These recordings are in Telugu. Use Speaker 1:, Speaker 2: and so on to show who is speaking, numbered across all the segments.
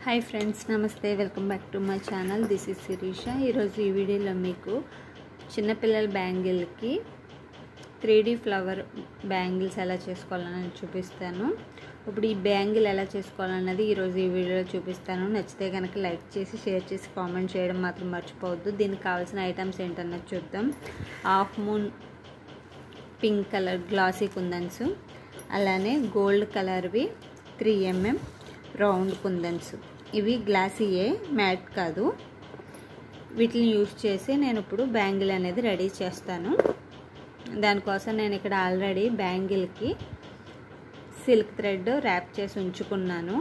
Speaker 1: हाई फ्रेंड्स नमस्ते welcome back to my channel this is Shirish ఈ వీడియోలో మీకు చిన్నపిల్లల బ్యాంగిల్ కి 3D ఫ్లవర్ బ్యాంగిల్స్ ఎలా చేసుకోవాలని చూపిస్తాను. ఇప్పుడు ఈ బ్యాంగిల్ ఎలా చేసుకోవాలన్నది ఈ రోజు ఈ వీడియోలో చూపిస్తాను. నచ్చితే గనుక లైక్ చేసి షేర్ చేసి కామెంట్ చేయడం మాత్రం మర్చిపోవద్దు. దీనికి కావాల్సిన ఐటమ్స్ ఏంటన్నది చూద్దాం. Half moon pink colour glossy kundans, అలానే గోల్డ్ కలర్వి 3 mm రౌండ్ కుందన్స్. ఇవి గ్లాసీయే, మ్యాట్ కాదు. వీటిని యూజ్ చేసి నేను ఇప్పుడు బ్యాంగిల్ అనేది రెడీ చేస్తాను. దానికోసం నేను ఇక్కడ ఆల్రెడీ బ్యాంగిల్కి సిల్క్ థ్రెడ్ ర్యాప్ చేసి ఉంచుకున్నాను.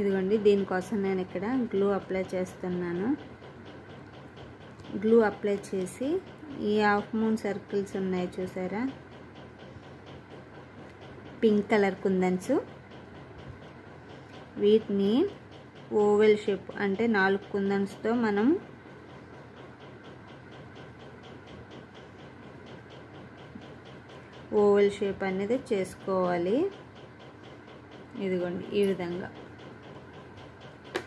Speaker 1: ఇదిగోండి, దీనికోసం నేను ఇక్కడ గ్లూ అప్లై చేస్తున్నాను. గ్లూ అప్లై చేసి ఈ హాఫ్ మూన్ సర్కిల్స్ ఉన్నాయి చూసారా, పింక్ కలర్ కుందన్స్, వీటిని ఓవెల్ షేప్ అంటే 4 కుందన్స్తో మనం ఓవెల్ షేప్ అనేది చేసుకోవాలి. ఇదిగోండి, ఈ విధంగా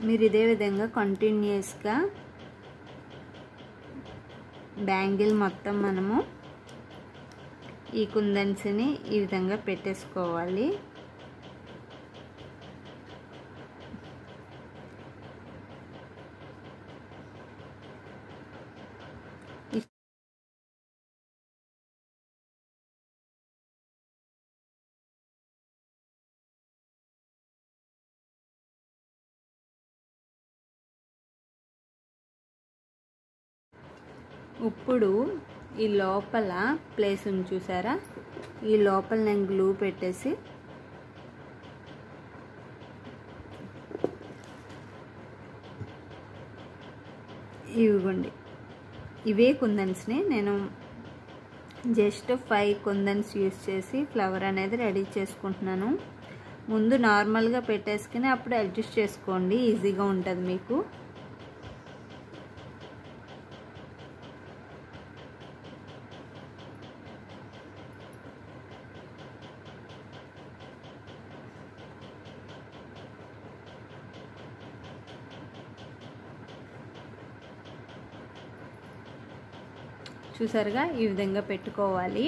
Speaker 1: మీరు ఇదే విధంగా కంటిన్యూస్గా బ్యాంగిల్ మొత్తం మనము ఈ కుందన్స్ని ఈ విధంగా పెట్టేసుకోవాలి. ఇప్పుడు ఈ లోపల ప్లేస్ ఉంది చూసారా, ఈ లోపల నేను గ్లూ పెట్టేసి ఇవ్వండి, ఇవే కుందన్స్ని నేను జస్ట్ 5 కుందన్స్ యూజ్ చేసి ఫ్లవర్ అనేది రెడీ చేసుకుంటున్నాను. ముందు నార్మల్గా పెట్టేసుకుని అప్పుడు అడ్జస్ట్ చేసుకోండి, ఈజీగా ఉంటుంది మీకు. చూసారుగా, ఈ విధంగా పెట్టుకోవాలి.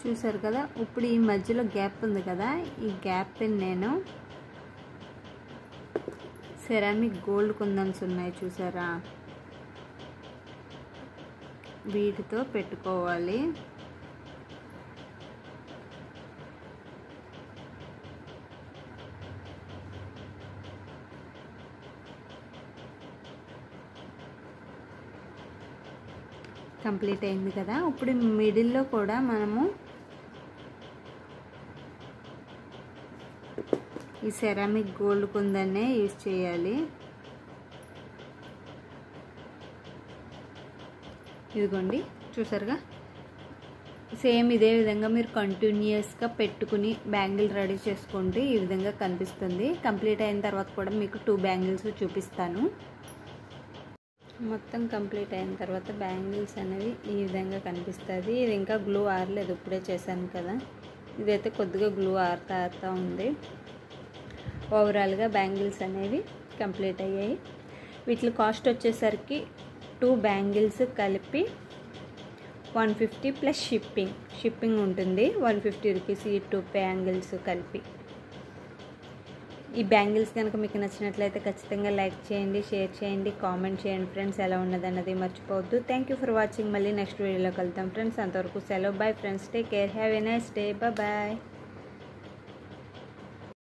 Speaker 1: చూసారు కదా, ఇప్పుడు ఈ మధ్యలో గ్యాప్ ఉంది కదా, ఈ గ్యాప్ నేను సెరామిక్ గోల్డ్ కుందన్స్ ఉన్నాయి చూసారా, వీటితో పెట్టుకోవాలి. కంప్లీట్ అయింది కదా. ఇప్పుడు మిడిల్లో కూడా మనము ఈ సెరామిక్ గోల్డ్ కుందన్నే యూజ్ చేయాలి. ఇదిగోండి, చూసారుగా, సేమ్ ఇదే విధంగా మీరు కంటిన్యూస్గా పెట్టుకుని బ్యాంగిల్ రెడీ చేసుకుంటే ఈ విధంగా కనిపిస్తుంది. కంప్లీట్ అయిన తర్వాత కూడా మీకు 2 బ్యాంగిల్స్ చూపిస్తాను. మొత్తం కంప్లీట్ అయిన తర్వాత బ్యాంగిల్స్ అనేవి ఈ విధంగా కనిపిస్తుంది. ఇది ఇంకా గ్లూ ఆరలేదు, ఇప్పుడే చేశాను కదా. ఇదైతే కొద్దిగా గ్లూ ఆరుతా ఉంది. ఓవరాల్గా బ్యాంగిల్స్ అనేవి కంప్లీట్ అయ్యాయి. వీటి కాస్ట్ వచ్చేసరికి 2 బ్యాంగిల్స్ కలిపి 150 ప్లస్ షిప్పింగ్ ఉంటుంది. 150 రూపీస్ ఈ 2 బ్యాంగిల్స్ కలిపి. ఈ బ్యాంగిల్స్ కనుక మీకు నచ్చినట్లయితే ఖచ్చితంగా లైక్ చేయండి, షేర్ చేయండి, కామెంట్ చేయండి ఫ్రెండ్స్. ఎలా ఉన్నది అన్నది మర్చిపోవద్దు. Thank you for watching. మళ్ళీ నెక్స్ట్ వీడియోలో కలుద్దాం ఫ్రెండ్స్. అంతవరకు సెలవు. Bye friends, take care, have a nice day, bye.